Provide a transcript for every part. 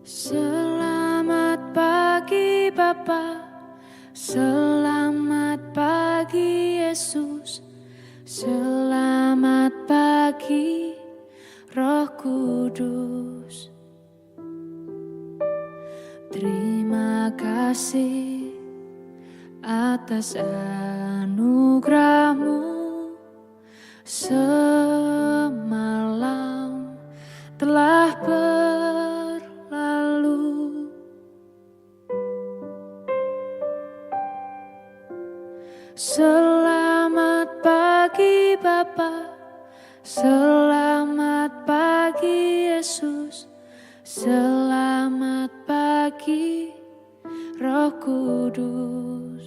Selamat pagi Bapa, selamat pagi Yesus, selamat pagi Roh Kudus. Terima kasih atas anugerah-Mu semalam telah berlalu. Selamat pagi Bapa, selamat pagi Yesus, selamat pagi Roh Kudus.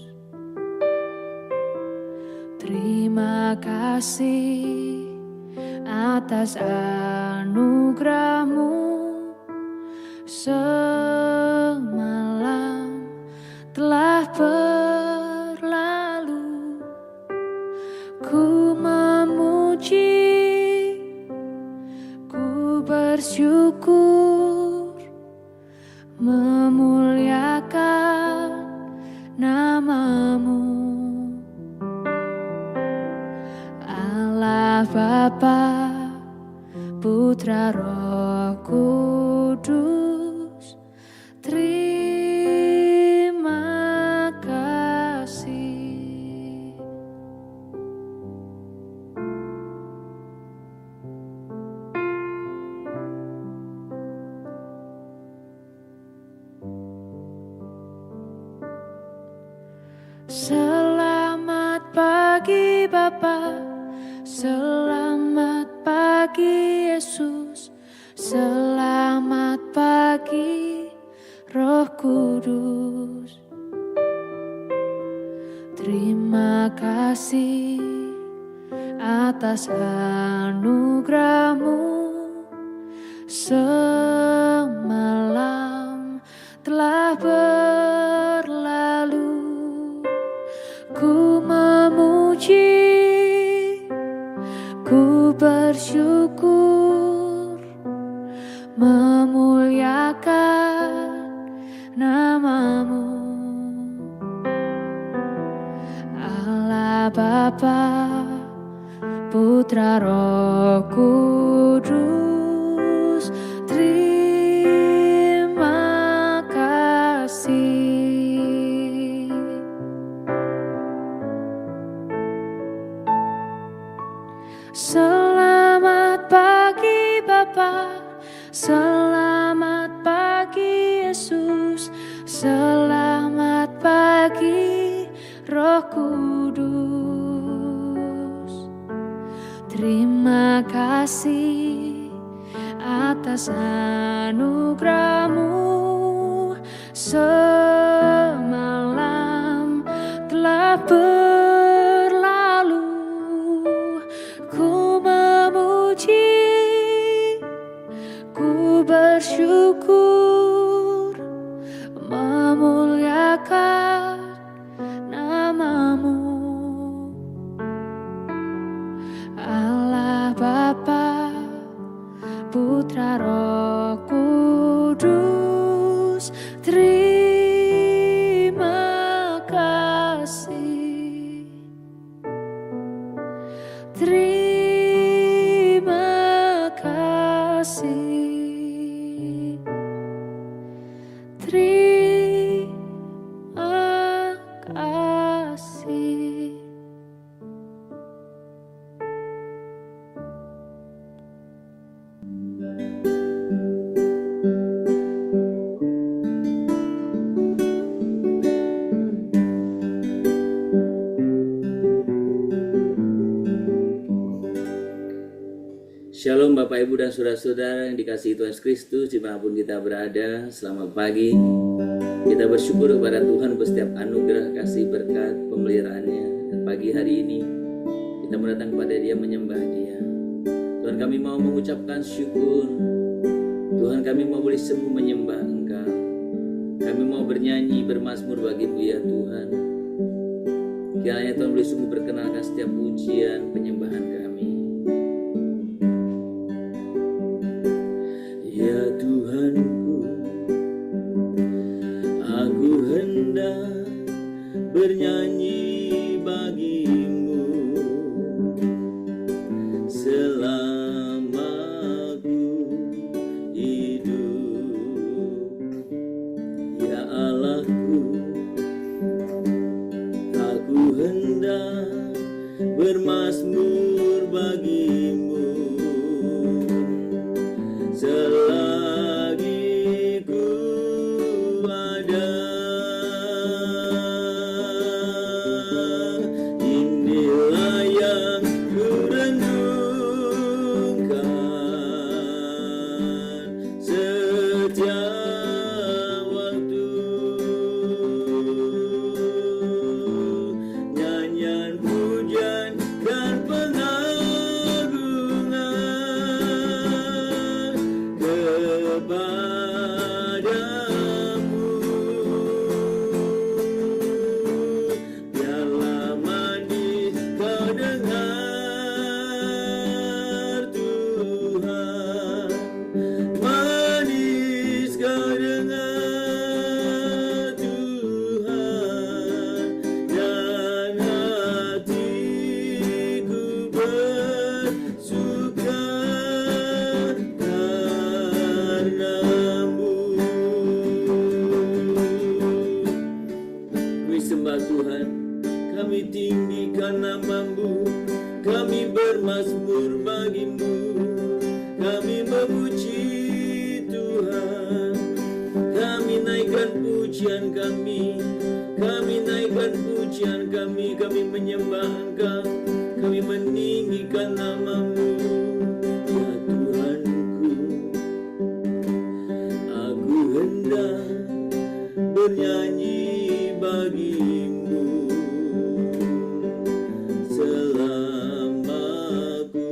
Terima kasih atas anugerah-Mu semalam telah berlalu. Ku memuji, ku bersyukur, memuliakan nama-Mu, Allah Bapa, Putra Roh Kudus. Terima kasih. Selamat pagi Bapa, selamat pagi Yesus, selamat pagi Roh Kudus. Terima kasih atas anugerah-Mu semalam telah berlalu. Ku memuji, ku bersyukur, memuliakan nama-Mu, Allah Bapa, Putra Roh Kudus. Terima kasih. Selamat pagi Bapa, selamat pagi Yesus, selamat pagi Roh Kudus. Terima kasih atas anugerah-Mu semalam telah berlalu. Ku memuji, ku bersyukur, memuliakan nama-Mu, Allah Bapa, Putra Roh Kudus. Terima kasih. Terima kasih. Terima kasih. Shalom Bapak Ibu dan Saudara-saudara yang dikasihi Tuhan Yesus Kristus dimanapun kita berada. Selamat pagi. Kita bersyukur kepada Tuhan untuk setiap anugerah, kasih, berkat, pemeliharaannya. Dan pagi hari ini kita mendatang kepada Dia, menyembah Dia. Tuhan, kami mau mengucapkan syukur. Tuhan, kami mau boleh sembuh menyembah Engkau. Kami mau bernyanyi, bermazmur bagimu ya Tuhan. Kiranya Tuhan boleh sungguh berkenalkan setiap pujian, penyembahan kami. Ya Tuhanku, bernyanyi bagimu selama ku hidup. Ya Allahku, aku hendak bermazmur bagimu selagi ku ada. Inilah yang ku renungkan setiap waktu. Nyanyian pujian dan pengagungan kepadamu. Biarlah manis kau dengar Tuhan, manis kau dengar Tuhan, dan hatiku bersuka karenamu. Kami sembah Tuhan, kami tinggikan nama-Mu, kami bermazmur bagimu, kami memuji Tuhan, kami naikkan pujian kami naikkan pujian kami menyembah Engkau, kami meninggikan nama-Mu. Ya Tuhanku, aku hendak bernyanyi bagimu selama ku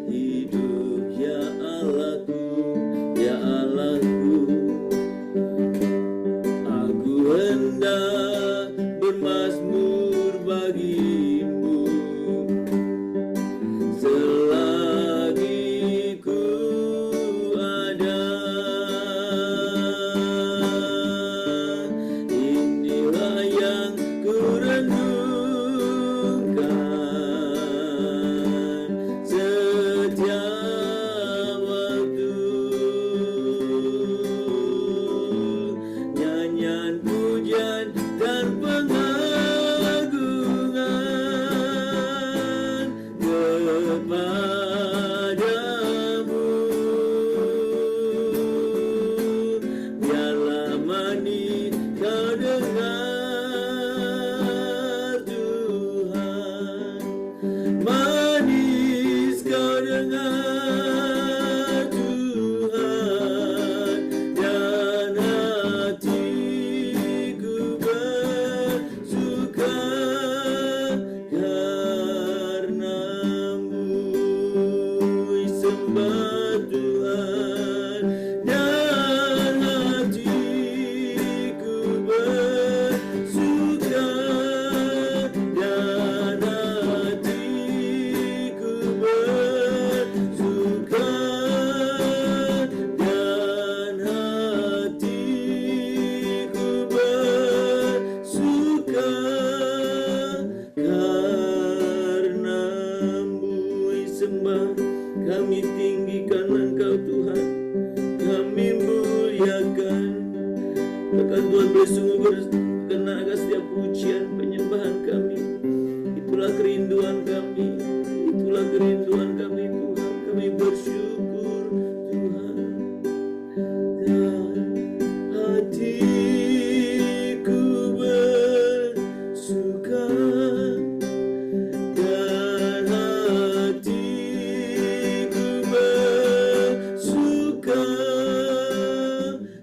hidup. Ya Allahku, ya Allahku, aku hendak bermazmur bagimu selagi ku ada. Inilah yang ku renungkan setiap waktu. Nyanyian pujian dan pengagungan kepadamu. Biarlah manis kau dengar Tuhan, manis kau dengar Tuhan, dan hatiku bersuka karenamu. Sembah Tuhan, dan hatiku bersuka, dan hatiku bersuka, dan hatiku bersuka karenamu. Sembah, kami tinggikan Engkau Tuhan, kami muliakan. Bahkan Tuhan boleh sungguh berkenan akan setiap pujian penyembahan kami. Itulah kerinduan kami, itulah kerinduan kami Tuhan. Kami bersyukur Tuhan. Dan hatiku bersuka, dan hatiku bersuka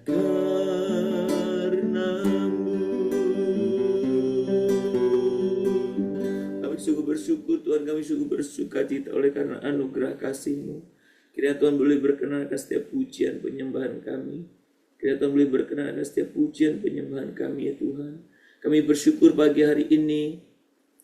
karenamu. Kami sungguh bersyukur Tuhan, kami sungguh bersuka cita oleh karena anugerah kasih-Mu. Kiranya Tuhan boleh berkenan atas setiap pujian penyembahan kami. Kiranya Tuhan boleh berkenan atas setiap pujian penyembahan kami ya Tuhan. Kami bersyukur pagi hari ini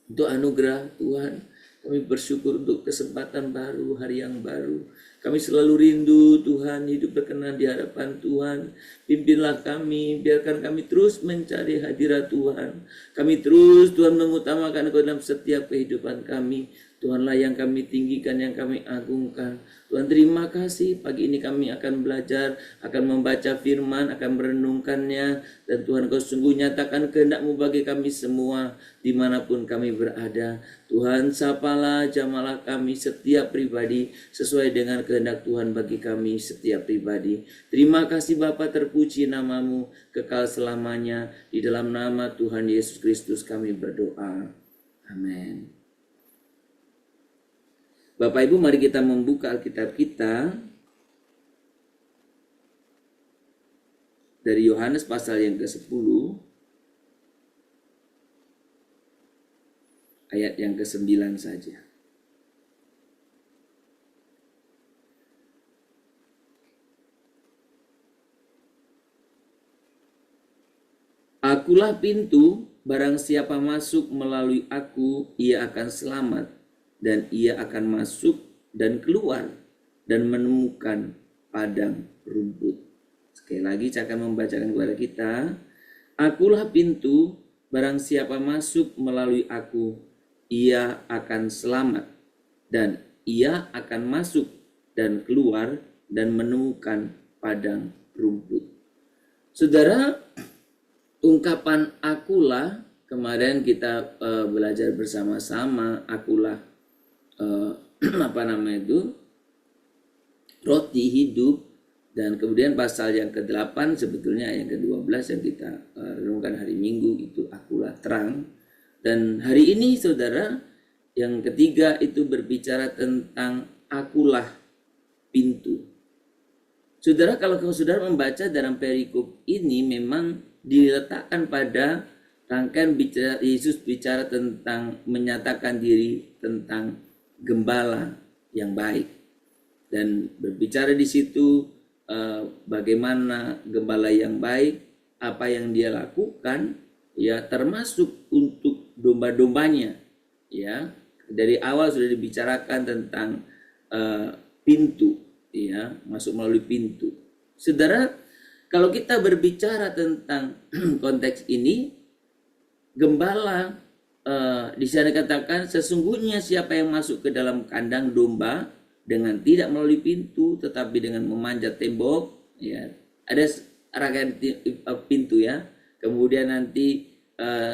untuk anugerah Tuhan Kami bersyukur untuk kesempatan baru, hari yang baru. Kami selalu rindu Tuhan, hidup berkenan di hadapan Tuhan. Pimpinlah kami, biarkan kami terus mencari hadirat Tuhan. Kami terus Tuhan mengutamakan Engkau dalam setiap kehidupan kami. Tuhanlah yang kami tinggikan, yang kami agungkan. Tuhan, terima kasih. Pagi ini kami akan belajar, akan membaca firman, akan merenungkannya. Dan Tuhan, Kau sungguh nyatakan kehendak-Mu bagi kami semua, dimanapun kami berada. Tuhan, sapalah, jamalah kami setiap pribadi, sesuai dengan kehendak Tuhan bagi kami setiap pribadi. Terima kasih Bapa, terpuji nama-Mu, kekal selamanya. Di dalam nama Tuhan Yesus Kristus kami berdoa. Amin. Bapak Ibu, mari kita membuka Alkitab kita dari Yohanes pasal yang ke-10 ayat yang ke-9 saja. Akulah pintu, barang siapa masuk melalui aku, ia akan selamat. Dan ia akan masuk dan keluar dan menemukan padang rumput. Sekali lagi saya akan membacakan kepada kita. Akulah pintu, barang siapa masuk melalui aku, ia akan selamat. Dan ia akan masuk dan keluar dan menemukan padang rumput. Saudara, ungkapan akulah, kemarin kita belajar bersama-sama, akulah roti hidup, dan kemudian pasal yang ke-8 sebetulnya yang ke-12 yang kita renungkan hari Minggu itu akulah terang. Dan hari ini saudara, yang ketiga itu berbicara tentang akulah pintu. Saudara, kalau saudara membaca dalam perikop ini memang diletakkan pada rangkaian bicara Yesus bicara tentang menyatakan diri tentang gembala yang baik, dan berbicara di situ bagaimana gembala yang baik, apa yang dia lakukan, ya, termasuk untuk domba-dombanya. Ya, dari awal sudah dibicarakan tentang pintu, ya, masuk melalui pintu. Saudara, kalau kita berbicara tentang konteks ini, gembala di sana dikatakan sesungguhnya siapa yang masuk ke dalam kandang domba dengan tidak melalui pintu tetapi dengan memanjat tembok, ya, ada rangkaian pintu, ya. Kemudian nanti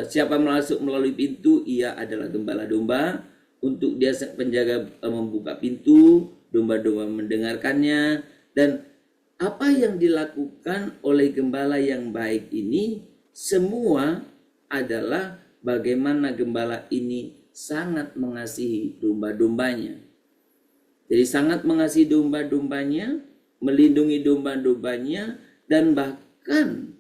siapa masuk melalui pintu, ia adalah gembala domba. Untuk dia penjaga membuka pintu, domba-domba mendengarkannya. Dan apa yang dilakukan oleh gembala yang baik ini semua adalah bagaimana gembala ini sangat mengasihi domba-dombanya. Jadi sangat mengasihi domba-dombanya, melindungi domba-dombanya, dan bahkan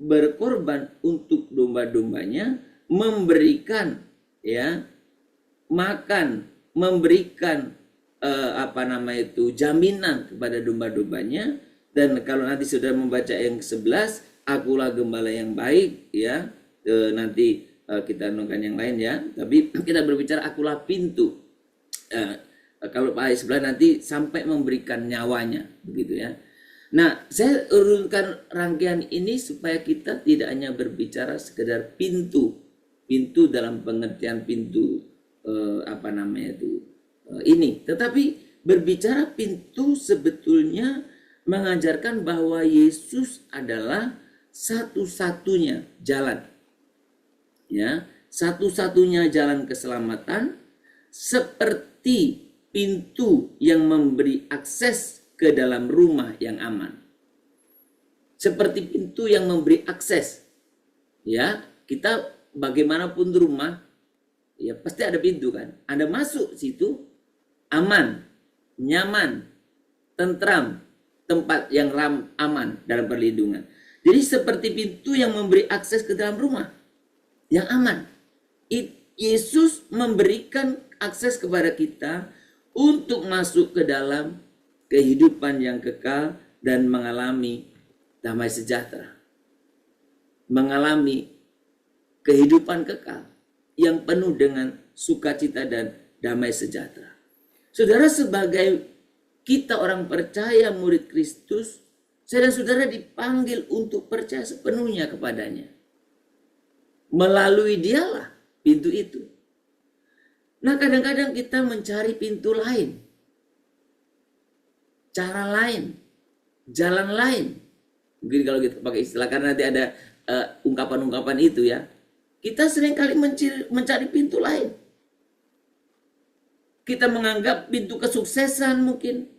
berkorban untuk domba-dombanya, memberikan, ya, makan, memberikan jaminan kepada domba-dombanya. Dan kalau nanti sudah membaca yang ke-11, akulah gembala yang baik, ya, nanti kita renungkan yang lain, ya. Tapi kita berbicara akulah pintu. Kalau ayat sebelah nanti sampai memberikan nyawanya, begitu, ya. Nah, saya urutkan rangkaian ini supaya kita tidak hanya berbicara sekedar pintu dalam pengertian pintu ini, tetapi berbicara pintu sebetulnya mengajarkan bahwa Yesus adalah satu-satunya jalan. Ya, satu-satunya jalan keselamatan, seperti pintu yang memberi akses ke dalam rumah yang aman. Seperti pintu yang memberi akses. Ya, kita bagaimanapun rumah, ya pasti ada pintu kan. Anda masuk situ aman, nyaman, tentram, tempat yang aman dalam perlindungan. Jadi seperti pintu yang memberi akses ke dalam rumah yang aman. Yesus memberikan akses kepada kita untuk masuk ke dalam kehidupan yang kekal dan mengalami damai sejahtera. Mengalami kehidupan kekal yang penuh dengan sukacita dan damai sejahtera. Saudara, sebagai kita orang percaya murid Kristus, saya dan saudara dipanggil untuk percaya sepenuhnya kepadanya. Melalui dialah pintu itu. Nah, kadang-kadang kita mencari pintu lain, cara lain, jalan lain. Mungkin kalau kita pakai istilah, karena nanti ada ungkapan-ungkapan itu ya. Kita seringkali mencari pintu lain. Kita menganggap pintu kesuksesan mungkin,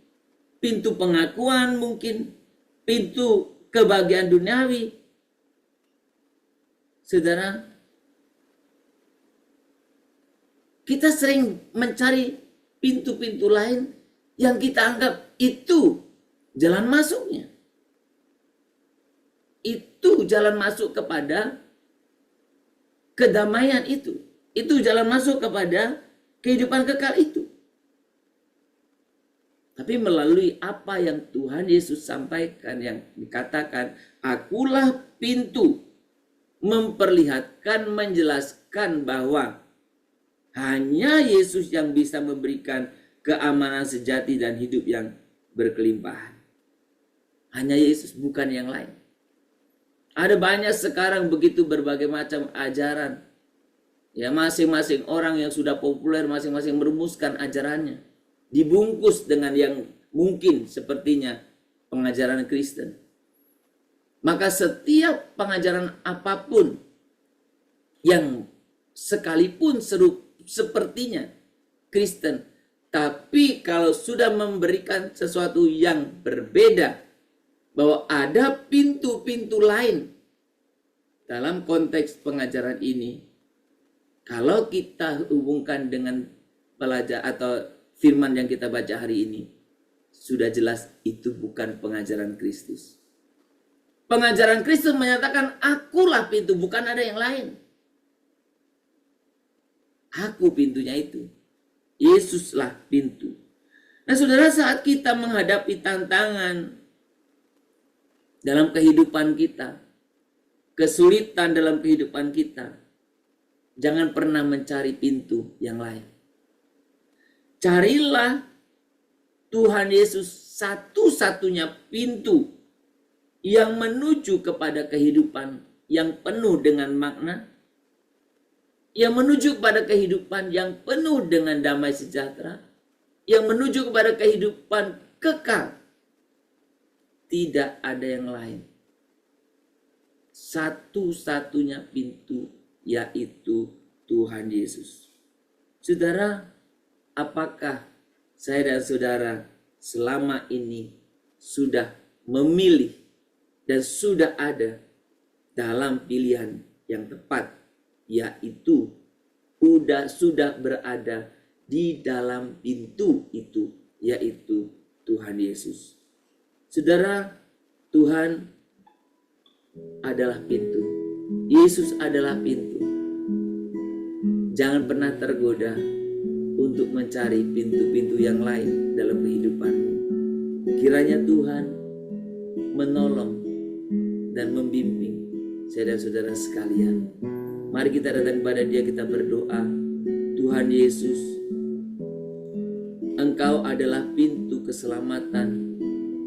pintu pengakuan mungkin, pintu kebahagiaan duniawi. Saudara, kita sering mencari pintu-pintu lain yang kita anggap itu jalan masuknya. Itu jalan masuk kepada kedamaian itu. Itu jalan masuk kepada kehidupan kekal itu. Tapi melalui apa yang Tuhan Yesus sampaikan, yang dikatakan, akulah pintu, memperlihatkan, menjelaskan bahwa hanya Yesus yang bisa memberikan keamanan sejati dan hidup yang berkelimpahan. Hanya Yesus, bukan yang lain. Ada banyak sekarang begitu berbagai macam ajaran. Ya, masing-masing orang yang sudah populer, masing-masing merumuskan ajarannya. Dibungkus dengan yang mungkin sepertinya pengajaran Kristen. Maka setiap pengajaran apapun yang sekalipun sepertinya Kristen, tapi kalau sudah memberikan sesuatu yang berbeda, bahwa ada pintu-pintu lain dalam konteks pengajaran ini, kalau kita hubungkan dengan pelajar atau firman yang kita baca hari ini, sudah jelas itu bukan pengajaran Kristus. Pengajaran Kristus menyatakan akulah pintu, bukan ada yang lain. Aku pintunya itu. Yesuslah pintu. Nah, saudara, saat kita menghadapi tantangan dalam kehidupan kita, kesulitan dalam kehidupan kita, jangan pernah mencari pintu yang lain. Carilah Tuhan Yesus, satu-satunya pintu yang menuju kepada kehidupan yang penuh dengan makna, yang menuju kepada kehidupan yang penuh dengan damai sejahtera, yang menuju kepada kehidupan kekal. Tidak ada yang lain. Satu-satunya pintu, yaitu Tuhan Yesus. Saudara, apakah saya dan saudara selama ini sudah memilih dan sudah ada dalam pilihan yang tepat, yaitu sudah berada di dalam pintu itu, yaitu Tuhan Yesus. Saudara, Tuhan adalah pintu. Yesus adalah pintu. Jangan pernah tergoda untuk mencari pintu-pintu yang lain dalam kehidupanmu. Kiranya Tuhan menolong dan membimbing saya dan saudara sekalian. Mari kita datang kepada Dia, kita berdoa. Tuhan Yesus, Engkau adalah pintu keselamatan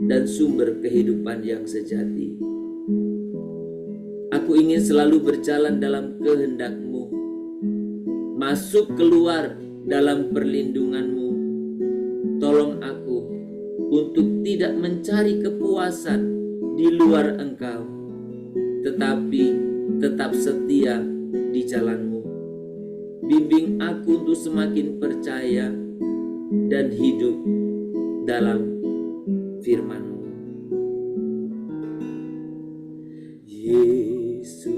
dan sumber kehidupan yang sejati. Aku ingin selalu berjalan dalam kehendak-Mu, masuk keluar dalam perlindungan-Mu. Tolong aku untuk tidak mencari kepuasan di luar Engkau, tetapi tetap setia di jalan-Mu. Bimbing aku untuk semakin percaya dan hidup dalam firman-Mu. Yesus,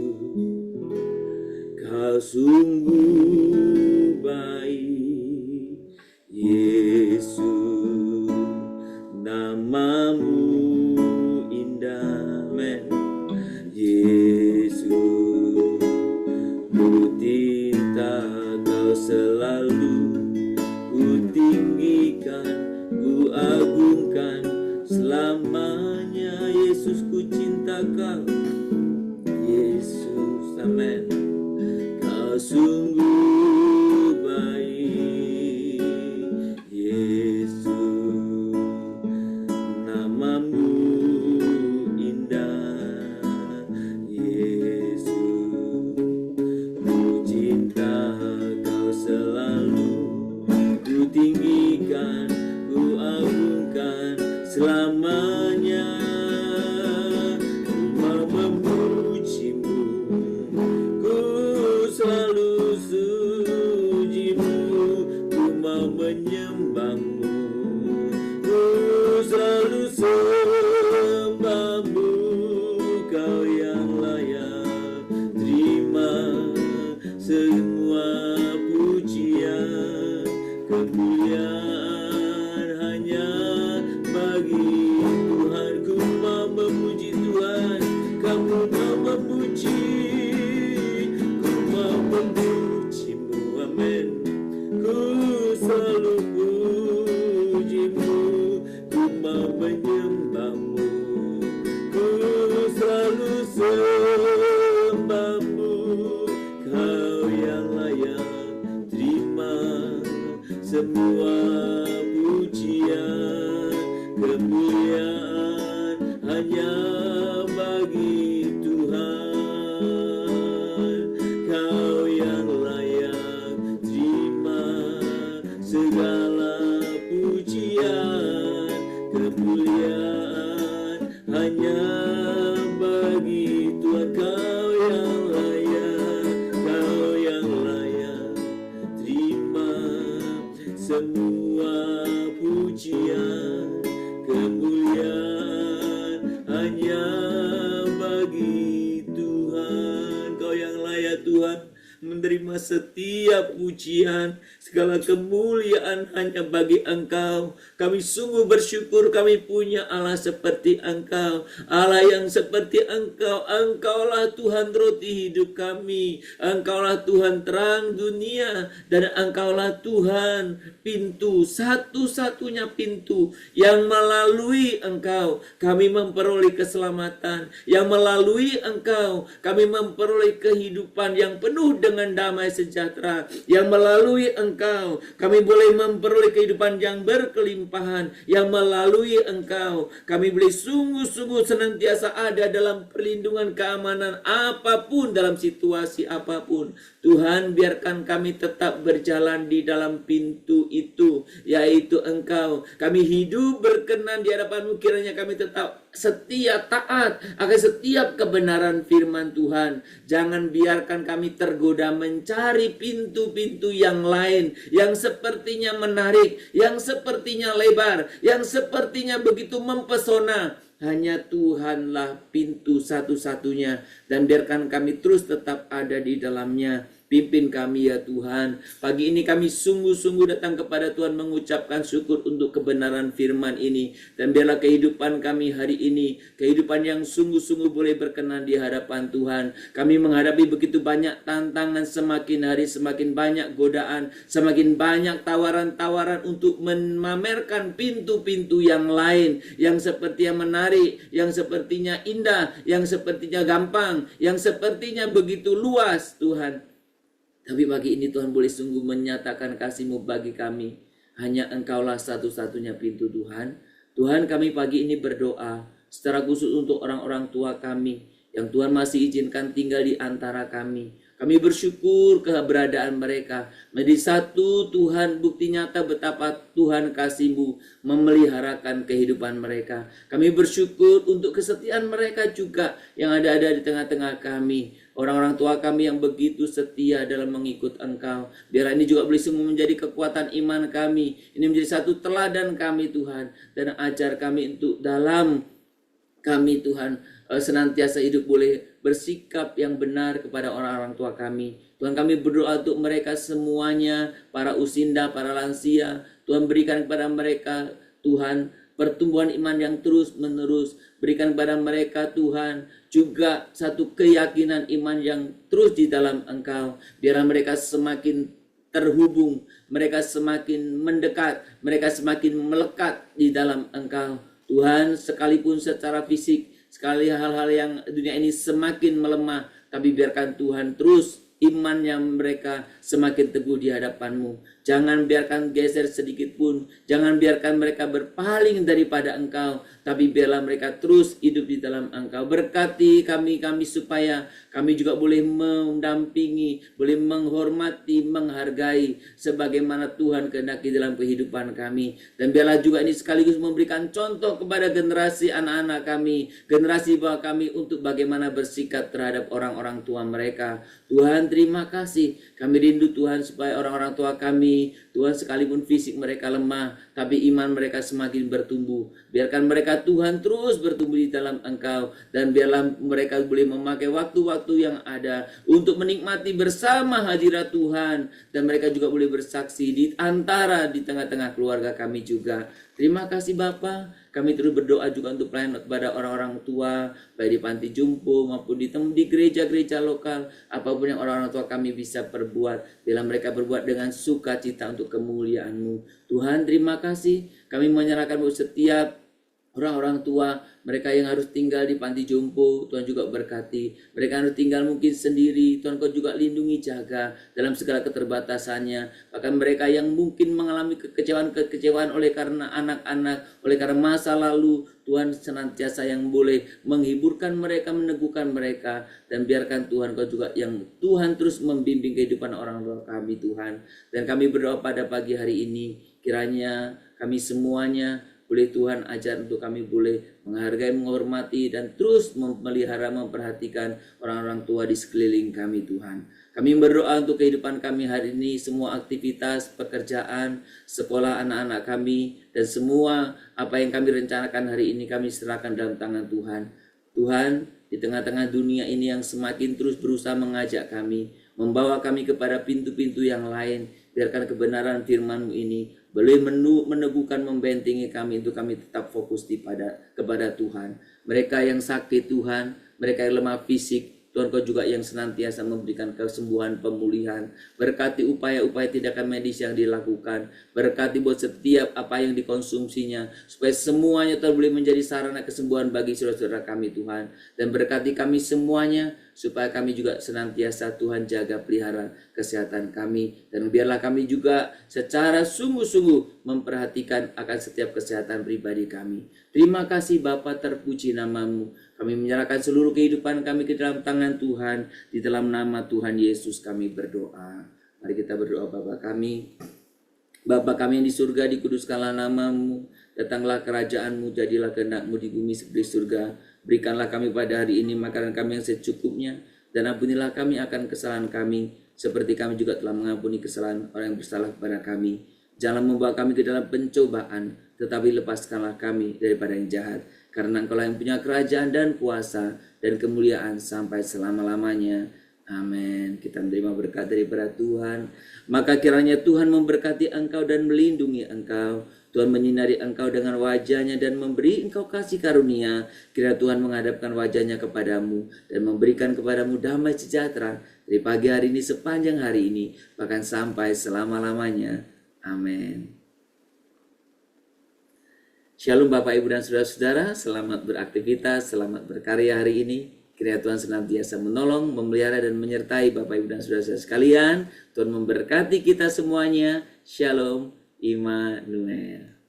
Kau sungguh baik. Yesus, nama-Mu indah. Men. Yesus, ku cinta Kau selalu, ku tinggikan, ku agungkan selamanya. Yesus, ku cinta Kau. Yesus, amin. Kau sungguh baik. namamu indah, Yesus. Ku cinta kau selalu, ku tinggikan, ku agungkan selamanya. Ku mau memujimu, ku selalu sujimu, ku mau menyembahmu, ku selalu sembahmu. Kau yang layak terima semua pujian, kemuliaan hanya bagi Tuhan. Ku mau memuji Tuhan, kamu mau memuji, ku mau memujimu, amin. Ku selalu pujimu, ku mau menyembahmu, ku selalu sembahmu. Kau yang layak terima semua pujian, kemuliaan hanya bagi Tuhan. Kau yang layak terima segala pujian, kemuliaan hanya bagi Tuhan. Kau yang layak terima semua pujian, kemuliaan hanya bagi Tuhan. Kau yang layak Tuhan menerima setiap pujian, segala kemuliaan hanya bagi Engkau. Kami sungguh bersyukur kami punya Allah seperti Engkau, Allah yang seperti Engkau. Engkaulah Tuhan roti hidup kami, Engkaulah Tuhan terang dunia, dan Engkaulah Tuhan pintu, satu-satunya pintu yang melalui Engkau kami memperoleh keselamatan, yang melalui Engkau kami memperoleh kehidupan yang penuh dengan damai sejahtera, yang melalui Engkau kami boleh memperoleh kehidupan yang berkelimpahan, yang melalui Engkau kami boleh sungguh-sungguh senantiasa ada dalam perlindungan keamanan apapun, dalam situasi apapun. Tuhan, biarkan kami tetap berjalan di dalam pintu itu, yaitu Engkau. Kami hidup berkenan di hadapan-Mu, kiranya kami tetap setia taat akan setiap kebenaran firman Tuhan. Jangan biarkan kami tergoda mencari pintu-pintu yang lain, yang sepertinya menarik, yang sepertinya lebar, yang sepertinya begitu mempesona. Hanya Tuhanlah pintu satu-satunya, dan biarkan kami terus tetap ada di dalamnya. Pimpin kami ya Tuhan. Pagi ini kami sungguh-sungguh datang kepada Tuhan mengucapkan syukur untuk kebenaran firman ini. Dan biarlah kehidupan kami hari ini, kehidupan yang sungguh-sungguh boleh berkenan di hadapan Tuhan. Kami menghadapi begitu banyak tantangan, semakin hari semakin banyak godaan, semakin banyak tawaran-tawaran untuk memamerkan pintu-pintu yang lain, yang sepertinya menarik, yang sepertinya indah, yang sepertinya gampang, yang sepertinya begitu luas Tuhan. Tapi pagi ini Tuhan boleh sungguh menyatakan kasih-Mu bagi kami. Hanya Engkaulah satu-satunya pintu Tuhan. Tuhan, kami pagi ini berdoa secara khusus untuk orang-orang tua kami yang Tuhan masih izinkan tinggal di antara kami. Kami bersyukur keberadaan mereka. Menjadi satu Tuhan, bukti nyata betapa Tuhan kasih-Mu memeliharakan kehidupan mereka. Kami bersyukur untuk kesetiaan mereka juga yang ada di tengah-tengah kami. Orang-orang tua kami yang begitu setia dalam mengikut Engkau. Biar ini juga boleh sungguh menjadi kekuatan iman kami. Ini menjadi satu teladan kami Tuhan. Dan ajar kami untuk dalam kami Tuhan senantiasa hidup boleh bersikap yang benar kepada orang-orang tua kami. Tuhan, kami berdoa untuk mereka semuanya, para usinda, para lansia. Tuhan, berikan kepada mereka Tuhan pertumbuhan iman yang terus menerus. Berikan kepada mereka Tuhan juga satu keyakinan iman yang terus di dalam Engkau. Biar mereka semakin terhubung, mereka semakin mendekat, mereka semakin melekat di dalam Engkau. Tuhan, sekalipun secara fisik, sekali hal-hal yang dunia ini semakin melemah, tapi biarkan Tuhan terus iman yang mereka semakin teguh di hadapan-Mu. Jangan biarkan geser sedikit pun. Jangan biarkan mereka berpaling daripada Engkau, tapi biarlah mereka terus hidup di dalam Engkau. Berkati kami supaya kami juga boleh mendampingi, boleh menghormati, menghargai sebagaimana Tuhan kehendaki dalam kehidupan kami. Dan biarlah juga ini sekaligus memberikan contoh kepada generasi anak-anak kami, generasi bawah kami, untuk bagaimana bersikap terhadap orang-orang tua mereka. Tuhan, terima kasih. Kami rindu Tuhan supaya orang-orang tua kami, Tuhan, sekalipun fisik mereka lemah, tapi iman mereka semakin bertumbuh. Biarkan mereka, Tuhan, terus bertumbuh di dalam Engkau. Dan biarlah mereka boleh memakai waktu-waktu yang ada untuk menikmati bersama hadirat Tuhan. Dan mereka juga boleh bersaksi di tengah-tengah keluarga kami juga. Terima kasih Bapa. Kami terus berdoa juga untuk pelayanan kepada orang-orang tua, baik di panti jompo maupun di gereja-gereja lokal. Apapun yang orang-orang tua kami bisa perbuat, bila mereka berbuat dengan sukacita untuk kemuliaan-Mu. Tuhan, terima kasih. Kami menyerahkan setiap orang-orang tua, mereka yang harus tinggal di panti jompo, Tuhan juga berkati. Mereka harus tinggal mungkin sendiri, Tuhan Kau juga lindungi, jaga dalam segala keterbatasannya. Bahkan mereka yang mungkin mengalami kekecewaan oleh karena anak-anak, oleh karena masa lalu, Tuhan senantiasa yang boleh menghiburkan mereka, meneguhkan mereka. Dan biarkan Tuhan Kau juga yang Tuhan terus membimbing kehidupan orang tua kami, Tuhan. Dan kami berdoa pada pagi hari ini, kiranya kami semuanya boleh Tuhan ajar untuk kami boleh menghargai, menghormati, dan terus memelihara, memperhatikan orang-orang tua di sekeliling kami, Tuhan. Kami berdoa untuk kehidupan kami hari ini, semua aktivitas, pekerjaan, sekolah anak-anak kami, dan semua apa yang kami rencanakan hari ini kami serahkan dalam tangan Tuhan. Tuhan, di tengah-tengah dunia ini yang semakin terus berusaha mengajak kami, membawa kami kepada pintu-pintu yang lain, biarkan kebenaran firman-Mu ini boleh meneguhkan, membentengi kami untuk kami tetap fokus kepada Tuhan. Mereka yang sakit Tuhan, mereka yang lemah fisik, Tuhan Kau juga yang senantiasa memberikan kesembuhan, pemulihan. Berkati upaya-upaya tindakan medis yang dilakukan. Berkati buat setiap apa yang dikonsumsinya, supaya semuanya Tuhan boleh menjadi sarana kesembuhan bagi saudara-saudara kami, Tuhan. Dan berkati kami semuanya, supaya kami juga senantiasa Tuhan jaga pelihara kesehatan kami. Dan biarlah kami juga secara sungguh-sungguh memperhatikan akan setiap kesehatan pribadi kami. Terima kasih Bapa, terpuji nama-Mu. Kami menyerahkan seluruh kehidupan kami ke dalam tangan Tuhan. Di dalam nama Tuhan Yesus kami berdoa. Mari kita berdoa. Bapa kami yang di surga, dikuduskanlah nama-Mu. Datanglah kerajaan-Mu, jadilah kehendak-Mu di bumi seperti di surga. Berikanlah kami pada hari ini makanan kami yang secukupnya. Dan ampunilah kami akan kesalahan kami, seperti kami juga telah mengampuni kesalahan orang yang bersalah kepada kami. Jangan membawa kami ke dalam pencobaan, tetapi lepaskanlah kami daripada yang jahat. Karena Engkau lah yang punya kerajaan dan kuasa dan kemuliaan sampai selama-lamanya. Amin. Kita menerima berkat daripada Tuhan. Maka kiranya Tuhan memberkati engkau dan melindungi engkau. Tuhan menyinari engkau dengan wajah-Nya dan memberi engkau kasih karunia. Kiranya Tuhan menghadapkan wajah-Nya kepadamu dan memberikan kepadamu damai sejahtera dari pagi hari ini sepanjang hari ini, bahkan sampai selama-lamanya. Amin. Shalom Bapak Ibu dan Saudara-saudara, selamat beraktivitas, selamat berkarya hari ini. Kiranya Tuhan senantiasa menolong, memelihara dan menyertai Bapak Ibu dan Saudara-saudara sekalian. Tuhan memberkati kita semuanya. Shalom Immanuel.